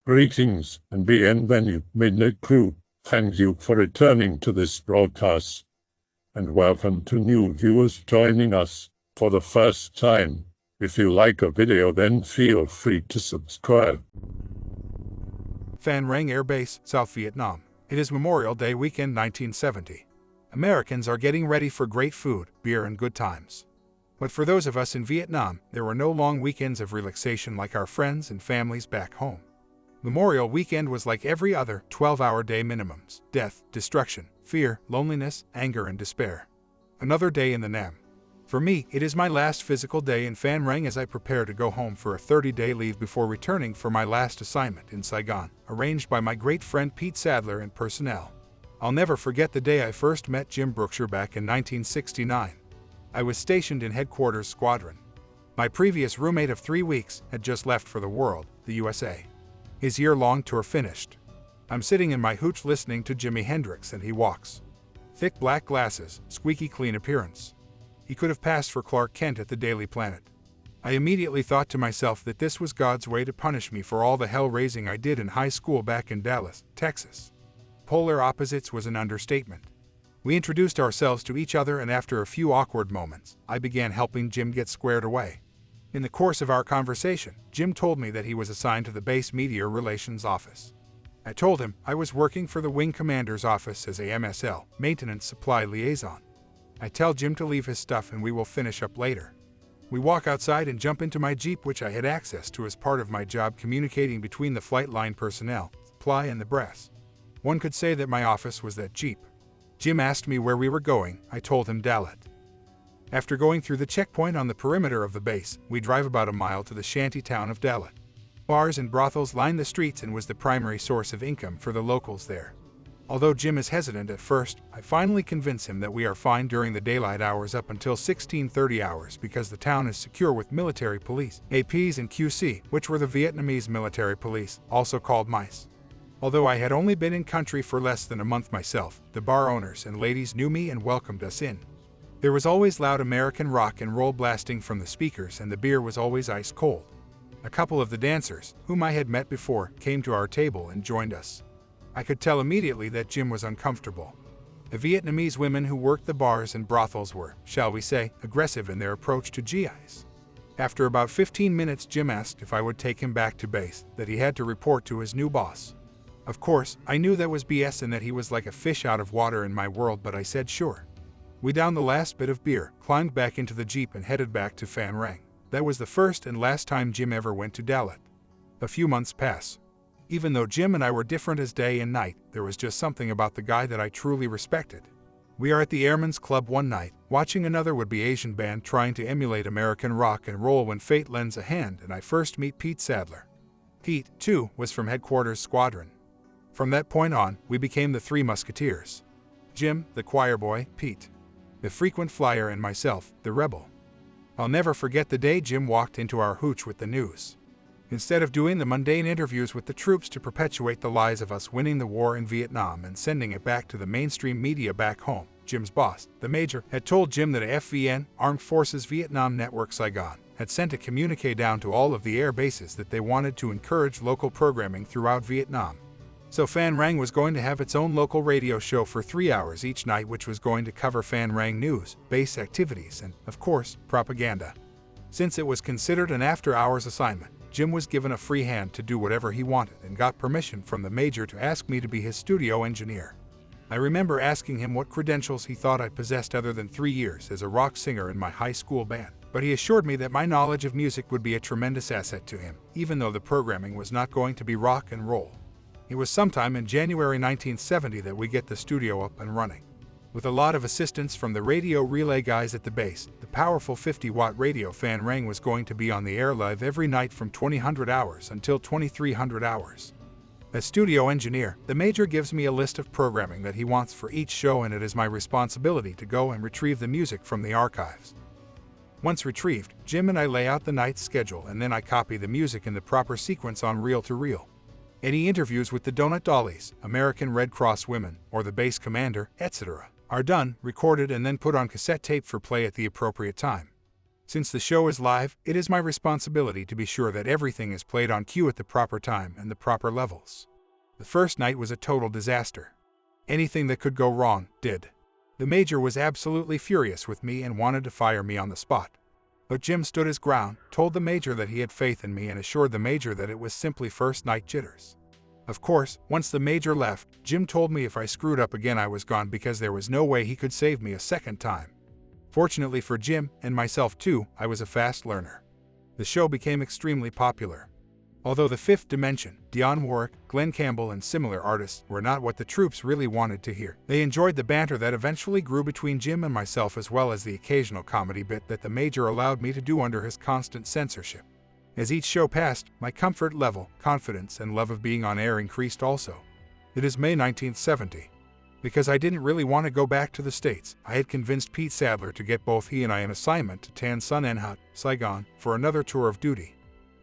Greetings and bienvenue, Midnight Crew. Thank you for returning to this broadcast. And welcome to new viewers joining us for the first time. If you like a video, then feel free to subscribe. Phan Rang Air Base, South Vietnam. It is Memorial Day weekend 1970. Americans are getting ready for great food, beer, and good times. But for those of us in Vietnam, there were no long weekends of relaxation like our friends and families back home. Memorial weekend was like every other 12-hour day minimums: death, destruction, fear, loneliness, anger, and despair. Another day in the Nam. For me, it is my last physical day in Phan Rang as I prepare to go home for a 30-day leave before returning for my last assignment in Saigon, arranged by my great friend Pete Sadler and personnel. I'll never forget the day I first met Jim Brookshire back in 1969. I was stationed in Headquarters Squadron. My previous roommate of 3 weeks had just left for the world, the USA. His year-long tour finished. I'm sitting in my hooch listening to Jimi Hendrix and he walks. Thick black glasses, squeaky clean appearance. He could have passed for Clark Kent at the Daily Planet. I immediately thought to myself that this was God's way to punish me for all the hell-raising I did in high school back in Dallas, Texas. Polar opposites was an understatement. We introduced ourselves to each other and after a few awkward moments, I began helping Jim get squared away. In the course of our conversation, Jim told me that he was assigned to the base media relations office. I told him I was working for the wing commander's office as a MSL, maintenance supply liaison. I tell Jim to leave his stuff and we will finish up later. We walk outside and jump into my Jeep, which I had access to as part of my job communicating between the flight line personnel, supply, and the brass. One could say that my office was that Jeep. Jim asked me where we were going. I told him Dalat. After going through the checkpoint on the perimeter of the base, we drive about a mile to the shanty town of Dalat. Bars and brothels line the streets and was the primary source of income for the locals there. Although Jim is hesitant at first, I finally convince him that we are fine during the daylight hours up until 16:30 hours because the town is secure with military police, APs and QC, which were the Vietnamese military police, also called MITZU. Although I had only been in country for less than a month myself, the bar owners and ladies knew me and welcomed us in. There was always loud American rock and roll blasting from the speakers and the beer was always ice cold. A couple of the dancers, whom I had met before, came to our table and joined us. I could tell immediately that Jim was uncomfortable. The Vietnamese women who worked the bars and brothels were, shall we say, aggressive in their approach to GIs. After about 15 minutes, Jim asked if I would take him back to base, that he had to report to his new boss. Of course, I knew that was BS and that he was like a fish out of water in my world, but I said sure. We downed the last bit of beer, climbed back into the Jeep and headed back to Phan Rang. That was the first and last time Jim ever went to Dalat. A few months pass. Even though Jim and I were different as day and night, there was just something about the guy that I truly respected. We are at the Airmen's Club one night, watching another would-be Asian band trying to emulate American rock and roll when fate lends a hand and I first meet Pete Sadler. Pete, too, was from Headquarters Squadron. From that point on, we became the Three Musketeers. Jim, the choir boy, Pete, the frequent flyer, and myself, the rebel. I'll never forget the day Jim walked into our hooch with the news. Instead of doing the mundane interviews with the troops to perpetuate the lies of us winning the war in Vietnam and sending it back to the mainstream media back home, Jim's boss, the major, had told Jim that FVN, Armed Forces Vietnam Network Saigon, had sent a communique down to all of the air bases that they wanted to encourage local programming throughout Vietnam. So Phan Rang was going to have its own local radio show for 3 hours each night, which was going to cover Phan Rang news, base activities, and, of course, propaganda. Since it was considered an after-hours assignment, Jim was given a free hand to do whatever he wanted and got permission from the major to ask me to be his studio engineer. I remember asking him what credentials he thought I possessed other than 3 years as a rock singer in my high school band, but he assured me that my knowledge of music would be a tremendous asset to him, even though the programming was not going to be rock and roll. It was sometime in January 1970 that we get the studio up and running. With a lot of assistance from the radio relay guys at the base, the powerful 50-watt radio Phan Rang was going to be on the air live every night from 2000 hours until 2300 hours. As studio engineer, the major gives me a list of programming that he wants for each show and it is my responsibility to go and retrieve the music from the archives. Once retrieved, Jim and I lay out the night's schedule and then I copy the music in the proper sequence on reel-to-reel. Any interviews with the Donut Dollies, American Red Cross women, or the base commander, etc., are done, recorded, and then put on cassette tape for play at the appropriate time. Since the show is live, it is my responsibility to be sure that everything is played on cue at the proper time and the proper levels. The first night was a total disaster. Anything that could go wrong did. The Major was absolutely furious with me and wanted to fire me on the spot. But Jim stood his ground, told the Major that he had faith in me, and assured the Major that it was simply first night jitters. Of course, once the Major left, Jim told me if I screwed up again I was gone because there was no way he could save me a second time. Fortunately for Jim, and myself too, I was a fast learner. The show became extremely popular. Although the Fifth Dimension, Dionne Warwick, Glenn Campbell and similar artists were not what the troops really wanted to hear, they enjoyed the banter that eventually grew between Jim and myself, as well as the occasional comedy bit that the Major allowed me to do under his constant censorship. As each show passed, my comfort level, confidence and love of being on air increased also. It is May 1970. Because I didn't really want to go back to the States, I had convinced Pete Sadler to get both he and I an assignment to Tan Son Nhut, Saigon, for another tour of duty.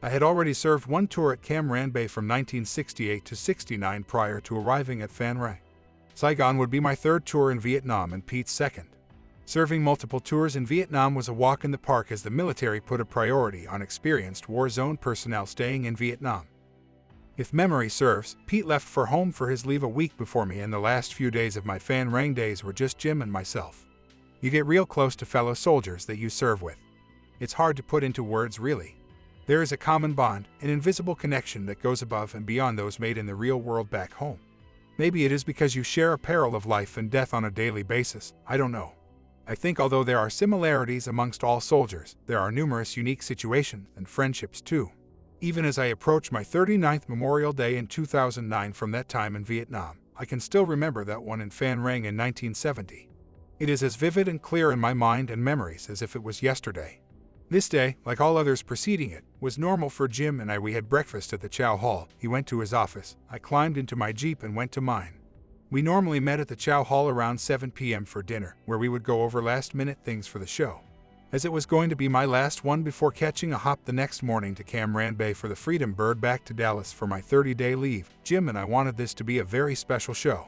I had already served one tour at Cam Ranh Bay from 1968 to 69 prior to arriving at Phan Rang. Saigon would be my third tour in Vietnam and Pete's second. Serving multiple tours in Vietnam was a walk in the park, as the military put a priority on experienced war zone personnel staying in Vietnam. If memory serves, Pete left for home for his leave a week before me, and the last few days of my Phan Rang days were just Jim and myself. You get real close to fellow soldiers that you serve with. It's hard to put into words, really. There is a common bond, an invisible connection that goes above and beyond those made in the real world back home. Maybe it is because you share a peril of life and death on a daily basis, I don't know. I think although there are similarities amongst all soldiers, there are numerous unique situations and friendships too. Even as I approach my 39th Memorial Day in 2009 from that time in Vietnam, I can still remember that one in Phan Rang in 1970. It is as vivid and clear in my mind and memories as if it was yesterday. This day, like all others preceding it, was normal for Jim and I. We had breakfast at the Chow Hall. He went to his office. I climbed into my Jeep and went to mine. We normally met at the Chow Hall around 7 p.m. for dinner, where we would go over last-minute things for the show. As it was going to be my last one before catching a hop the next morning to Cam Ranh Bay for the Freedom Bird back to Dallas for my 30-day leave, Jim and I wanted this to be a very special show.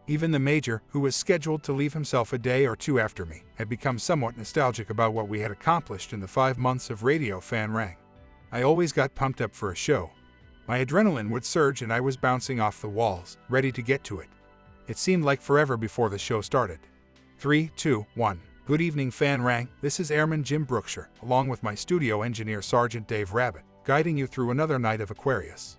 Even the Major, who was scheduled to leave himself a day or two after me, had become somewhat nostalgic about what we had accomplished in the 5 months of radio Phan Rang. I always got pumped up for a show. My adrenaline would surge and I was bouncing off the walls, ready to get to it. It seemed like forever before the show started. 3, 2, 1. Good evening Phan Rang, this is Airman Jim Brookshire, along with my studio engineer Sergeant Dave Rabbit, guiding you through another night of Aquarius.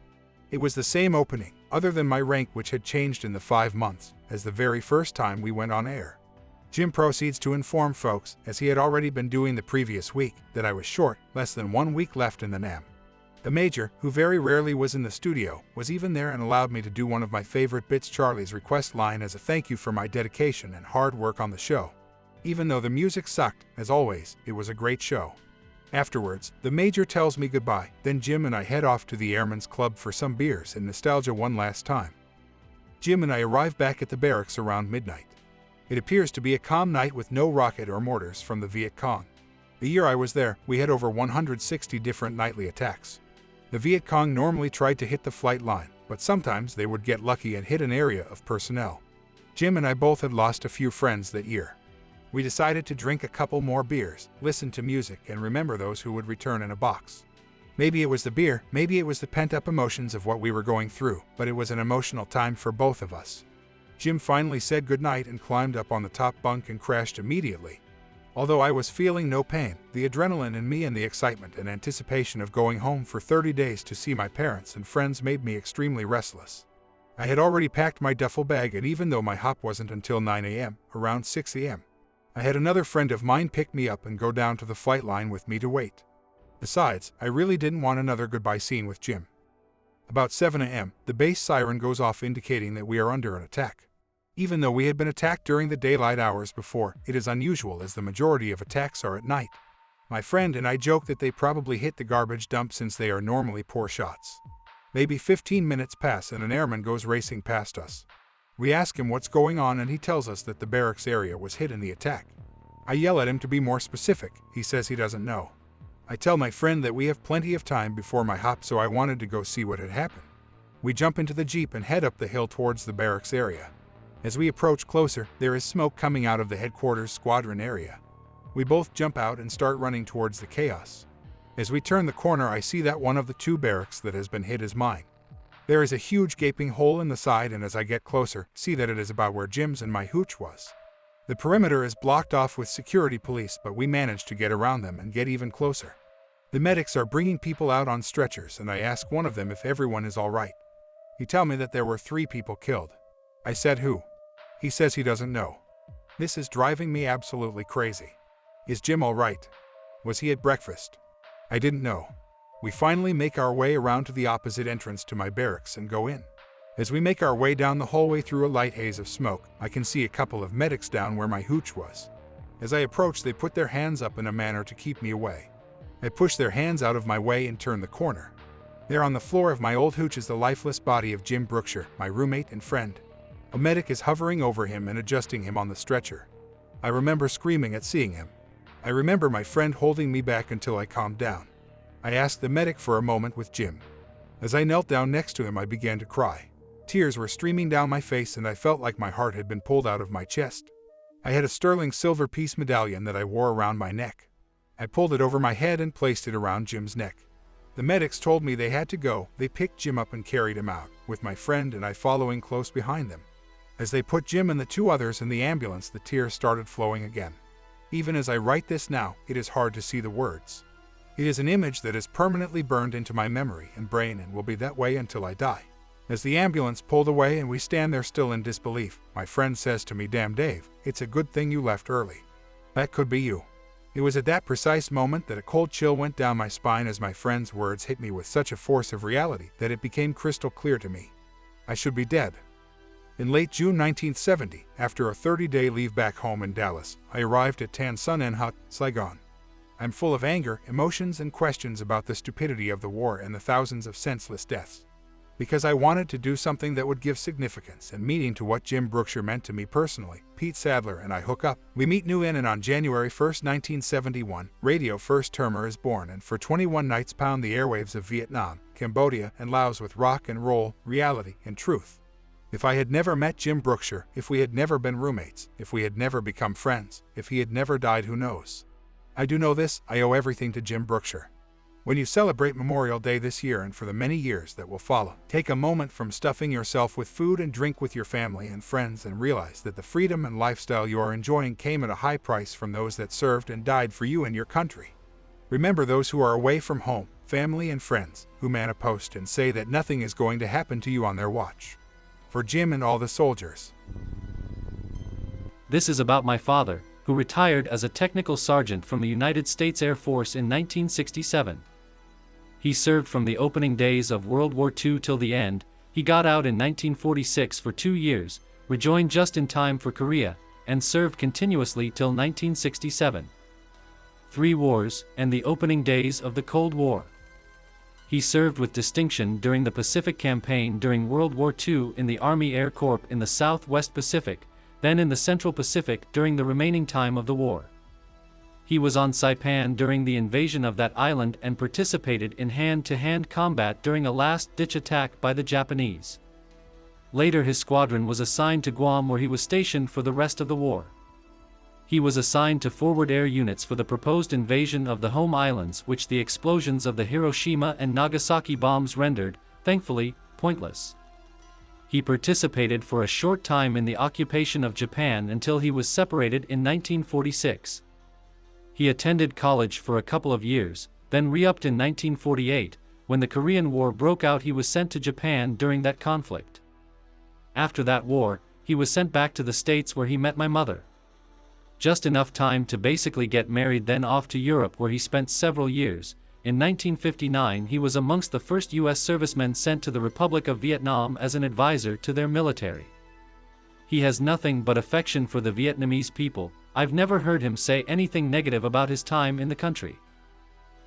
It was the same opening, other than my rank which had changed in the 5 months, as the very first time we went on air. Jim proceeds to inform folks, as he had already been doing the previous week, that I was short, less than 1 week left in the NAM. The Major, who very rarely was in the studio, was even there and allowed me to do one of my favorite bits, Charlie's request line, as a thank you for my dedication and hard work on the show. Even though the music sucked, as always, it was a great show. Afterwards, the Major tells me goodbye, then Jim and I head off to the Airmen's Club for some beers and nostalgia one last time. Jim and I arrive back at the barracks around midnight. It appears to be a calm night with no rocket or mortars from the Viet Cong. The year I was there, we had over 160 different nightly attacks. The Viet Cong normally tried to hit the flight line, but sometimes they would get lucky and hit an area of personnel. Jim and I both had lost a few friends that year. We decided to drink a couple more beers, listen to music, and remember those who would return in a box. Maybe it was the beer, maybe it was the pent-up emotions of what we were going through, but it was an emotional time for both of us. Jim finally said goodnight and climbed up on the top bunk and crashed immediately. Although I was feeling no pain, the adrenaline in me and the excitement and anticipation of going home for 30 days to see my parents and friends made me extremely restless. I had already packed my duffel bag, and even though my hop wasn't until 9 a.m., around 6 a.m., I had another friend of mine pick me up and go down to the flight line with me to wait. Besides, I really didn't want another goodbye scene with Jim. About 7 a.m., the base siren goes off indicating that we are under an attack. Even though we had been attacked during the daylight hours before, it is unusual as the majority of attacks are at night. My friend and I joke that they probably hit the garbage dump since they are normally poor shots. Maybe 15 minutes pass and an airman goes racing past us. We ask him what's going on and he tells us that the barracks area was hit in the attack. I yell at him to be more specific. He says he doesn't know. I tell my friend that we have plenty of time before my hop, so I wanted to go see what had happened. We jump into the Jeep and head up the hill towards the barracks area. As we approach closer, there is smoke coming out of the headquarters squadron area. We both jump out and start running towards the chaos. As we turn the corner, I see that one of the two barracks that has been hit is mine. There is a huge gaping hole in the side, and as I get closer, see that it is about where Jim's and my hooch was. The perimeter is blocked off with security police, but we manage to get around them and get even closer. The medics are bringing people out on stretchers, and I ask one of them if everyone is all right. He tells me that there were 3 people killed. I said who? He says he doesn't know. This is driving me absolutely crazy. Is Jim all right? Was he at breakfast? I didn't know. We finally make our way around to the opposite entrance to my barracks and go in. As we make our way down the hallway through a light haze of smoke, I can see a couple of medics down where my hooch was. As I approach, they put their hands up in a manner to keep me away. I push their hands out of my way and turn the corner. There on the floor of my old hooch is the lifeless body of Jim Brookshire, my roommate and friend. A medic is hovering over him and adjusting him on the stretcher. I remember screaming at seeing him. I remember my friend holding me back until I calmed down. I asked the medic for a moment with Jim. As I knelt down next to him, I began to cry. Tears were streaming down my face, and I felt like my heart had been pulled out of my chest. I had a sterling silver piece medallion that I wore around my neck. I pulled it over my head and placed it around Jim's neck. The medics told me they had to go. They picked Jim up and carried him out, with my friend and I following close behind them. As they put Jim and the 2 others in the ambulance, the tears started flowing again. Even as I write this now, it is hard to see the words. It is an image that is permanently burned into my memory and brain and will be that way until I die. As the ambulance pulled away and we stand there still in disbelief, my friend says to me, "Damn Dave, it's a good thing you left early." That could be you. It was at that precise moment that a cold chill went down my spine as my friend's words hit me with such a force of reality that it became crystal clear to me. I should be dead. In late June 1970, after a 30-day leave back home in Dallas, I arrived at Tan Son Nhut, Saigon. I'm full of anger, emotions, and questions about the stupidity of the war and the thousands of senseless deaths. Because I wanted to do something that would give significance and meaning to what Jim Brookshire meant to me personally, Pete Sadler and I hook up. We meet new in, and on January 1st, 1971, Radio First Termer is born, and for 21 nights pound the airwaves of Vietnam, Cambodia, and Laos with rock and roll, reality, and truth. If I had never met Jim Brookshire, if we had never been roommates, if we had never become friends, if he had never died, who knows? I do know this: I owe everything to Jim Brookshire. When you celebrate Memorial Day this year and for the many years that will follow, take a moment from stuffing yourself with food and drink with your family and friends and realize that the freedom and lifestyle you are enjoying came at a high price from those that served and died for you and your country. Remember those who are away from home, family and friends, who man a post and say that nothing is going to happen to you on their watch. For Jim and all the soldiers. This is about my father, who retired as a technical sergeant from the United States Air Force in 1967. He served from the opening days of World War II till the end. He got out in 1946 for 2 years, rejoined just in time for Korea, and served continuously till 1967. 3 wars, and the opening days of the Cold War. He served with distinction during the Pacific Campaign during World War II in the Army Air Corps in the Southwest Pacific, then in the Central Pacific during the remaining time of the war. He was on Saipan during the invasion of that island and participated in hand-to-hand combat during a last-ditch attack by the Japanese. Later his squadron was assigned to Guam, where he was stationed for the rest of the war. He was assigned to forward air units for the proposed invasion of the home islands, which the explosions of the Hiroshima and Nagasaki bombs rendered, thankfully, pointless. He participated for a short time in the occupation of Japan until he was separated in 1946. He attended college for a couple of years, then re-upped in 1948. When the Korean War broke out, he was sent to Japan during that conflict. After that war, he was sent back to the States, where he met my mother. Just enough time to basically get married, then off to Europe, where he spent several years. In 1959 he was amongst the first U.S. servicemen sent to the Republic of Vietnam as an advisor to their military. He has nothing but affection for the Vietnamese people. I've never heard him say anything negative about his time in the country.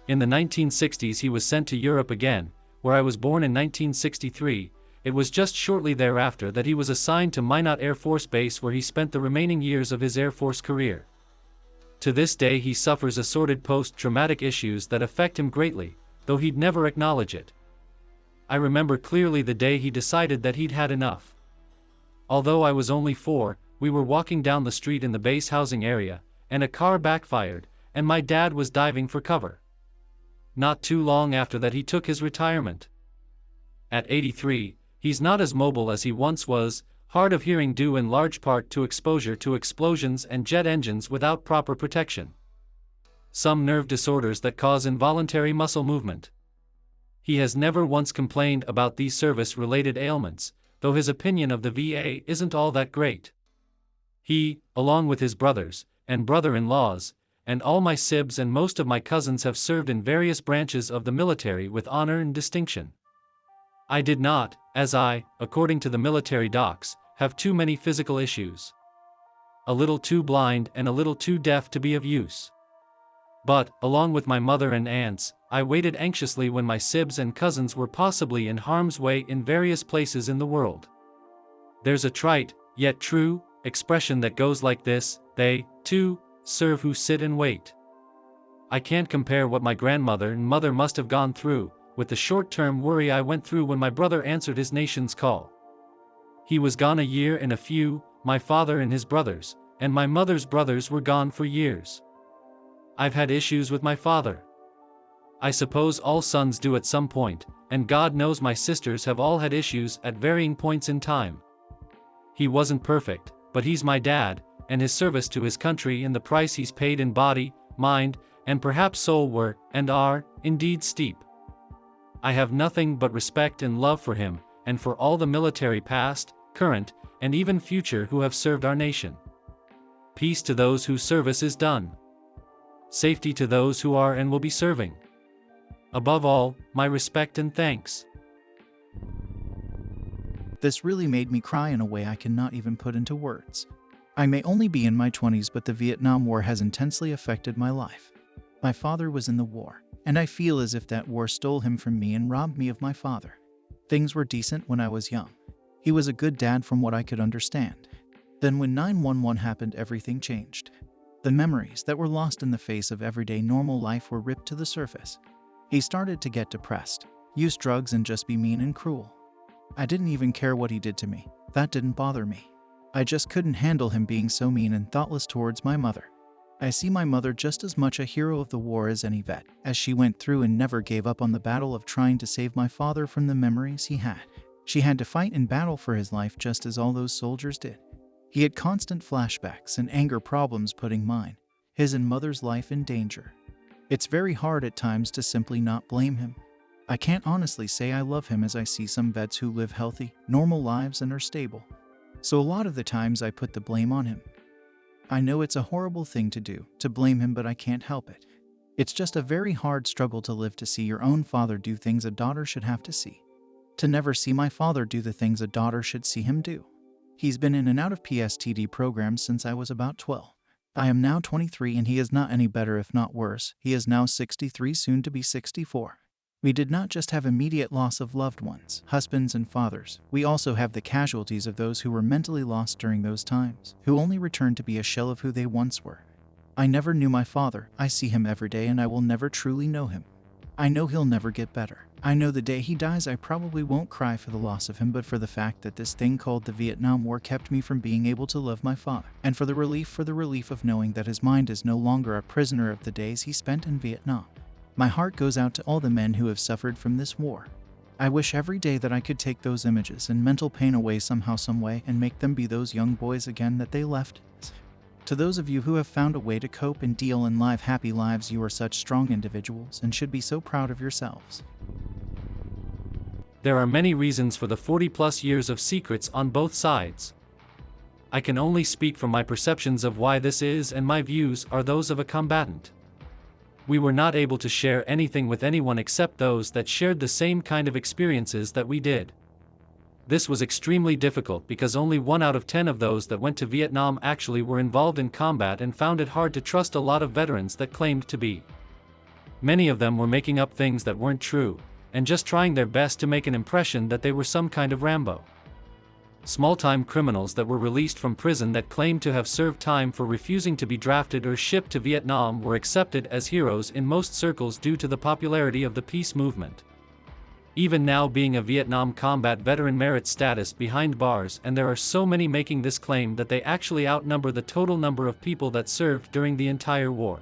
In the 1960s he was sent to Europe again, where I was born in 1963. It was just shortly thereafter that he was assigned to Minot Air Force Base, where he spent the remaining years of his Air Force career. To this day he suffers assorted post-traumatic issues that affect him greatly, though he'd never acknowledge it. I remember clearly the day he decided that he'd had enough. Although I was only 4, we were walking down the street in the base housing area, and a car backfired, and my dad was diving for cover. Not too long after that he took his retirement. At 83, he's not as mobile as he once was, hard of hearing due in large part to exposure to explosions and jet engines without proper protection. Some nerve disorders that cause involuntary muscle movement. He has never once complained about these service-related ailments, though his opinion of the VA isn't all that great. He, along with his brothers, and brother-in-laws, and all my sibs and most of my cousins have served in various branches of the military with honor and distinction. I did not, as I, according to the military docs, have too many physical issues. A little too blind and a little too deaf to be of use. But, along with my mother and aunts, I waited anxiously when my sibs and cousins were possibly in harm's way in various places in the world. There's a trite, yet true, expression that goes like this: they, too, serve who sit and wait. I can't compare what my grandmother and mother must have gone through, with the short-term worry I went through when my brother answered his nation's call. He was gone a year and a few, my father and his brothers, and my mother's brothers were gone for years. I've had issues with my father. I suppose all sons do at some point, and God knows my sisters have all had issues at varying points in time. He wasn't perfect, but he's my dad, and his service to his country and the price he's paid in body, mind, and perhaps soul were, and are, indeed steep. I have nothing but respect and love for him, and for all the military past, current, and even future who have served our nation. Peace to those whose service is done. Safety to those who are and will be serving. Above all, my respect and thanks. This really made me cry in a way I cannot even put into words. I may only be in my 20s, but the Vietnam War has intensely affected my life. My father was in the war, and I feel as if that war stole him from me and robbed me of my father. Things were decent when I was young. He was a good dad from what I could understand. Then when 9/11 happened, everything changed. The memories that were lost in the face of everyday normal life were ripped to the surface. He started to get depressed, use drugs, and just be mean and cruel. I didn't even care what he did to me. That didn't bother me. I just couldn't handle him being so mean and thoughtless towards my mother. I see my mother just as much a hero of the war as any vet, as she went through and never gave up on the battle of trying to save my father from the memories he had. She had to fight in battle for his life just as all those soldiers did. He had constant flashbacks and anger problems, putting mine, his and mother's life in danger. It's very hard at times to simply not blame him. I can't honestly say I love him, as I see some vets who live healthy, normal lives and are stable. So a lot of the times I put the blame on him. I know it's a horrible thing to do, to blame him, but I can't help it. It's just a very hard struggle to live, to see your own father do things a daughter should have to see. To never see my father do the things a daughter should see him do. He's been in and out of PSTD programs since I was about 12. I am now 23 and he is not any better, if not worse. He is now 63, soon to be 64. We did not just have immediate loss of loved ones, husbands and fathers. We also have the casualties of those who were mentally lost during those times, who only returned to be a shell of who they once were. I never knew my father. I see him every day and I will never truly know him. I know he'll never get better. I know the day he dies I probably won't cry for the loss of him, but for the fact that this thing called the Vietnam War kept me from being able to love my father, and for the relief of knowing that his mind is no longer a prisoner of the days he spent in Vietnam. My heart goes out to all the men who have suffered from this war. I wish every day that I could take those images and mental pain away somehow, some way, and make them be those young boys again that they left. To those of you who have found a way to cope and deal and live happy lives, you are such strong individuals and should be so proud of yourselves. There are many reasons for the 40-plus years of secrets on both sides. I can only speak from my perceptions of why this is, and my views are those of a combatant. We were not able to share anything with anyone except those that shared the same kind of experiences that we did. This was extremely difficult because only 1 out of 10 of those that went to Vietnam actually were involved in combat, and found it hard to trust a lot of veterans that claimed to be. Many of them were making up things that weren't true, and just trying their best to make an impression that they were some kind of Rambo. Small-time criminals that were released from prison that claimed to have served time for refusing to be drafted or shipped to Vietnam were accepted as heroes in most circles due to the popularity of the peace movement. Even now, being a Vietnam combat veteran merits status behind bars, and there are so many making this claim that they actually outnumber the total number of people that served during the entire war.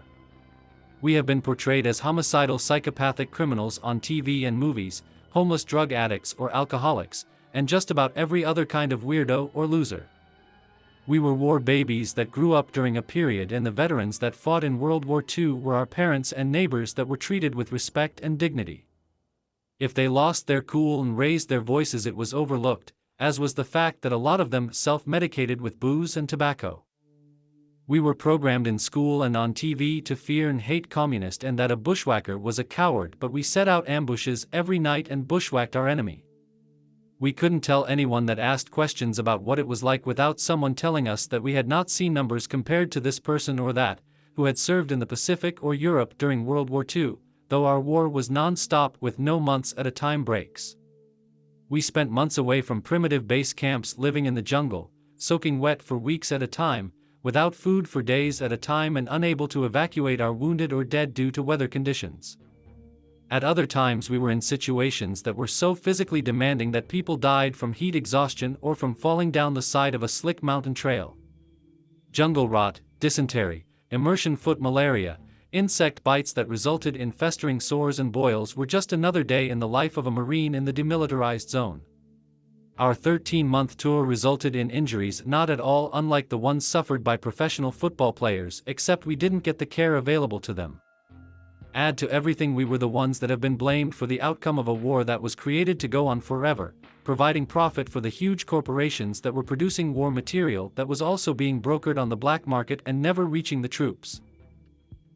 We have been portrayed as homicidal psychopathic criminals on TV and movies, homeless drug addicts or alcoholics, and just about every other kind of weirdo or loser. We were war babies that grew up during a period, and the veterans that fought in World War II were our parents and neighbors that were treated with respect and dignity. If they lost their cool and raised their voices, it was overlooked, as was the fact that a lot of them self-medicated with booze and tobacco. We were programmed in school and on TV to fear and hate communists, and that a bushwhacker was a coward, but we set out ambushes every night and bushwhacked our enemy. We couldn't tell anyone that asked questions about what it was like without someone telling us that we had not seen numbers compared to this person or that, who had served in the Pacific or Europe during World War II, though our war was non-stop with no months at a time breaks. We spent months away from primitive base camps, living in the jungle, soaking wet for weeks at a time, without food for days at a time, and unable to evacuate our wounded or dead due to weather conditions. At other times we were in situations that were so physically demanding that people died from heat exhaustion or from falling down the side of a slick mountain trail. Jungle rot, dysentery, immersion foot malaria, insect bites that resulted in festering sores and boils were just another day in the life of a Marine in the demilitarized zone. Our 13-month tour resulted in injuries not at all unlike the ones suffered by professional football players, except we didn't get the care available to them. Add to everything, we were the ones that have been blamed for the outcome of a war that was created to go on forever, providing profit for the huge corporations that were producing war material that was also being brokered on the black market and never reaching the troops.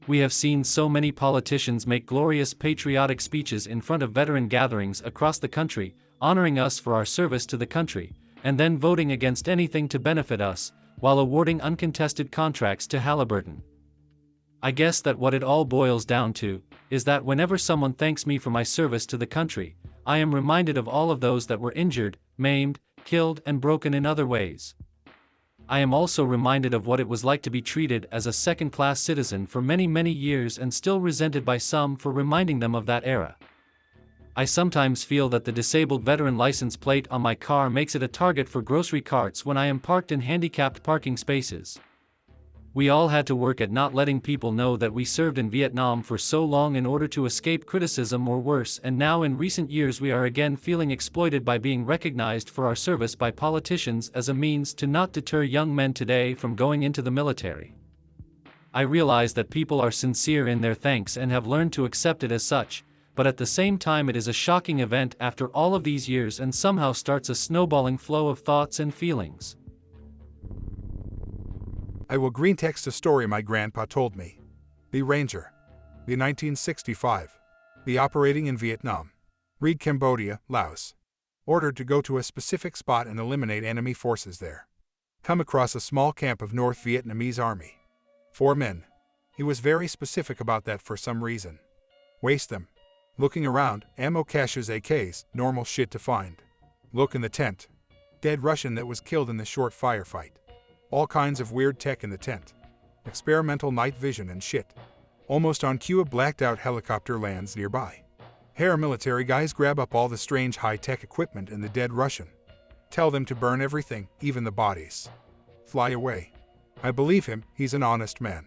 We have seen so many politicians make glorious patriotic speeches in front of veteran gatherings across the country, honoring us for our service to the country, and then voting against anything to benefit us, while awarding uncontested contracts to Halliburton. I guess that what it all boils down to is that whenever someone thanks me for my service to the country, I am reminded of all of those that were injured, maimed, killed, and broken in other ways. I am also reminded of what it was like to be treated as a second-class citizen for many, many years and still resented by some for reminding them of that era. I sometimes feel that the disabled veteran license plate on my car makes it a target for grocery carts when I am parked in handicapped parking spaces. We all had to work at not letting people know that we served in Vietnam for so long in order to escape criticism or worse, and now in recent years we are again feeling exploited by being recognized for our service by politicians as a means to not deter young men today from going into the military. I realize that people are sincere in their thanks and have learned to accept it as such, but at the same time it is a shocking event after all of these years and somehow starts a snowballing flow of thoughts and feelings. I will greentext a story my grandpa told me. The Ranger. The 1965. The operating in Vietnam. Read Cambodia, Laos. Ordered to go to a specific spot and eliminate enemy forces there. Come across a small camp of North Vietnamese army. 4 men. He was very specific about that for some reason. Waste them. Looking around, ammo caches, AKs, normal shit to find. Look in the tent. Dead Russian that was killed in the short firefight. All kinds of weird tech in the tent. Experimental night vision and shit. Almost on cue, a blacked-out helicopter lands nearby. Paramilitary guys grab up all the strange high-tech equipment and the dead Russian. Tell them to burn everything, even the bodies. Fly away. I believe him, he's an honest man.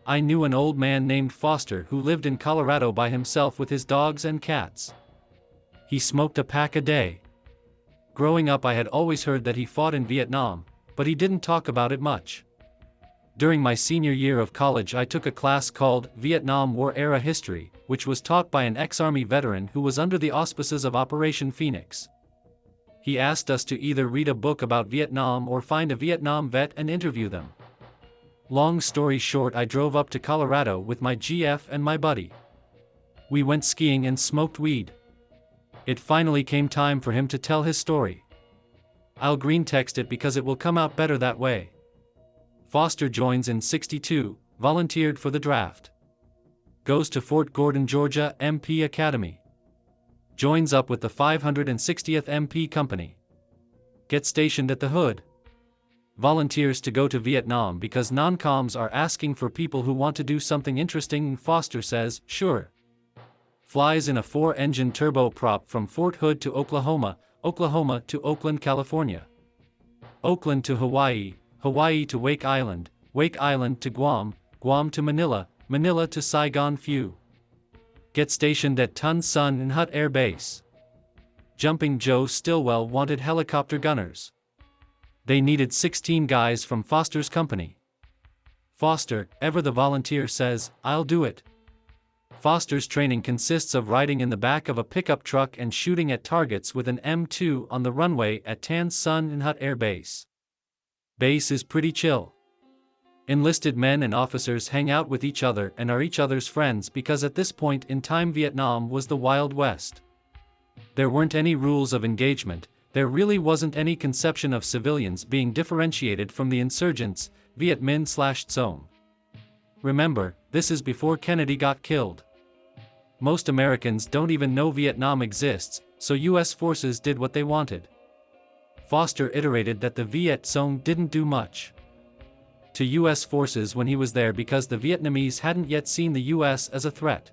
I knew an old man named Foster who lived in Colorado by himself with his dogs and cats. He smoked a pack a day. Growing up, I had always heard that he fought in Vietnam, but he didn't talk about it much. During my senior year of college, I took a class called Vietnam War-Era History, which was taught by an ex-Army veteran who was under the auspices of Operation Phoenix. He asked us to either read a book about Vietnam or find a Vietnam vet and interview them. Long story short, I drove up to Colorado with my GF and my buddy. We went skiing and smoked weed. It finally came time for him to tell his story. I'll greentext it because it will come out better that way. Foster joins in '62, volunteered for the draft. Goes to Fort Gordon, Georgia, MP Academy. Joins up with the 560th MP Company. Gets stationed at the Hood. Volunteers to go to Vietnam because non-coms are asking for people who want to do something interesting, and Foster says, sure. flies in a 4-engine turboprop from Fort Hood to Oklahoma, Oklahoma to Oakland, California, Oakland to Hawaii, Hawaii to Wake Island, Wake Island to Guam, Guam to Manila, Manila to Saigon. Few get stationed at Tun Sun and Hut Air Base. Jumping Joe Stillwell wanted helicopter gunners. They needed 16 guys from Foster's company. Foster, ever the volunteer, says, "I'll do it." Foster's training consists of riding in the back of a pickup truck and shooting at targets with an M2 on the runway at Tan Sun and Hut Air Base. Base is pretty chill. Enlisted men and officers hang out with each other and are each other's friends because at this point in time Vietnam was the Wild West. There weren't any rules of engagement, there really wasn't any conception of civilians being differentiated from the insurgents, Viet Minh/Zong. Remember, this is before Kennedy got killed. Most Americans don't even know Vietnam exists, so US forces did what they wanted. Foster iterated that the Viet Cong didn't do much to US forces when he was there because the Vietnamese hadn't yet seen the US as a threat.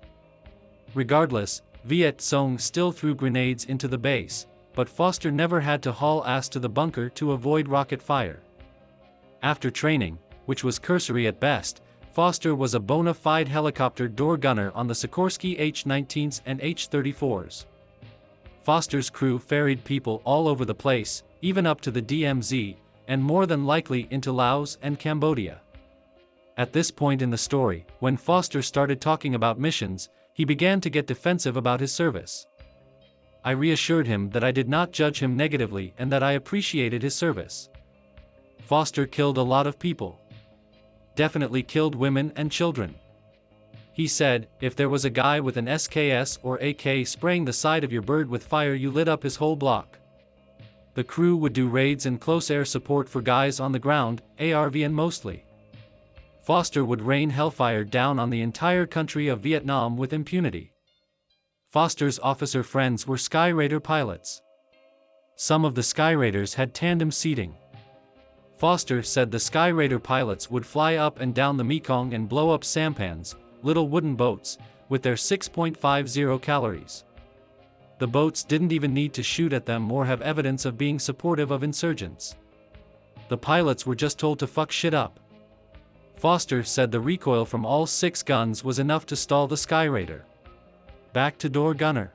Regardless, Viet Cong still threw grenades into the base, but Foster never had to haul ass to the bunker to avoid rocket fire. After training, which was cursory at best, Foster was a bona fide helicopter door gunner on the Sikorsky H-19s and H-34s. Foster's crew ferried people all over the place, even up to the DMZ, and more than likely into Laos and Cambodia. At this point in the story, when Foster started talking about missions, he began to get defensive about his service. I reassured him that I did not judge him negatively and that I appreciated his service. Foster killed a lot of people. Definitely killed women and children. He said, if there was a guy with an SKS or AK spraying the side of your bird with fire, you lit up his whole block. The crew would do raids and close air support for guys on the ground, ARVN mostly. Foster would rain hellfire down on the entire country of Vietnam with impunity. Foster's officer friends were Skyraider pilots. Some of the Skyraiders had tandem seating. Foster said the Skyraider pilots would fly up and down the Mekong and blow up sampans, little wooden boats, with their 6.50 calories. The boats didn't even need to shoot at them or have evidence of being supportive of insurgents. The pilots were just told to fuck shit up. Foster said the recoil from all 6 guns was enough to stall the Skyraider. Back to door gunner.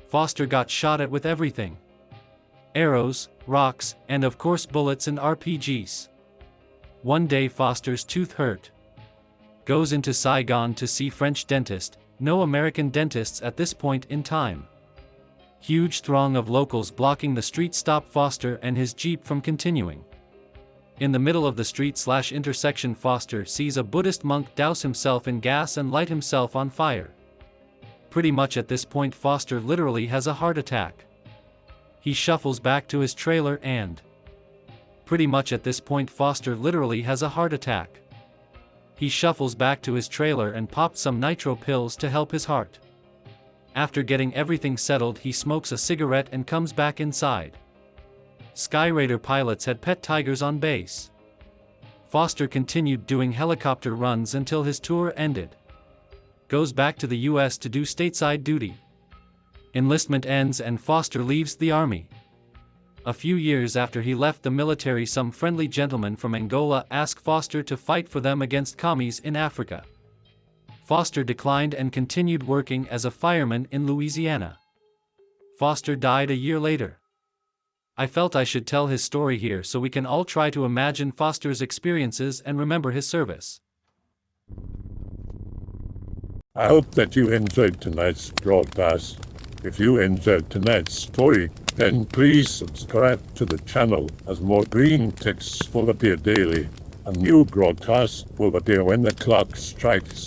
Foster got shot at with everything. Arrows, rocks, and of course bullets and RPGs. One day Foster's tooth hurt. Goes into Saigon to see French dentist, no American dentists at this point in time. Huge throng of locals blocking the street stop Foster and his jeep from continuing. In the middle of the street/intersection, Foster sees a Buddhist monk douse himself in gas and light himself on fire. Pretty much at this point Foster literally has a heart attack. He shuffles back to his trailer and Pretty much at this point Foster literally has a heart attack. He shuffles back to his trailer and popped some nitro pills to help his heart. After getting everything settled, he smokes a cigarette and comes back inside. Skyraider pilots had pet tigers on base. Foster continued doing helicopter runs until his tour ended. Goes back to the US to do stateside duty. Enlistment ends and Foster leaves the army. A few years after he left the military, some friendly gentlemen from Angola asked Foster to fight for them against commies in Africa. Foster declined and continued working as a fireman in Louisiana. Foster died a year later. I felt I should tell his story here so we can all try to imagine Foster's experiences and remember his service. I hope that you enjoyed tonight's broadcast. If you enjoyed tonight's story, then please subscribe to the channel, as more green texts will appear daily. A new broadcast will appear when the clock strikes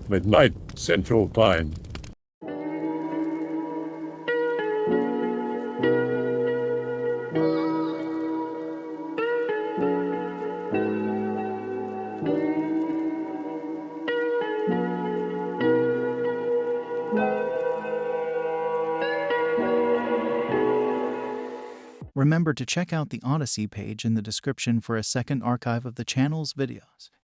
midnight Central Time. Remember to check out the Odyssey page in the description for a second archive of the channel's videos.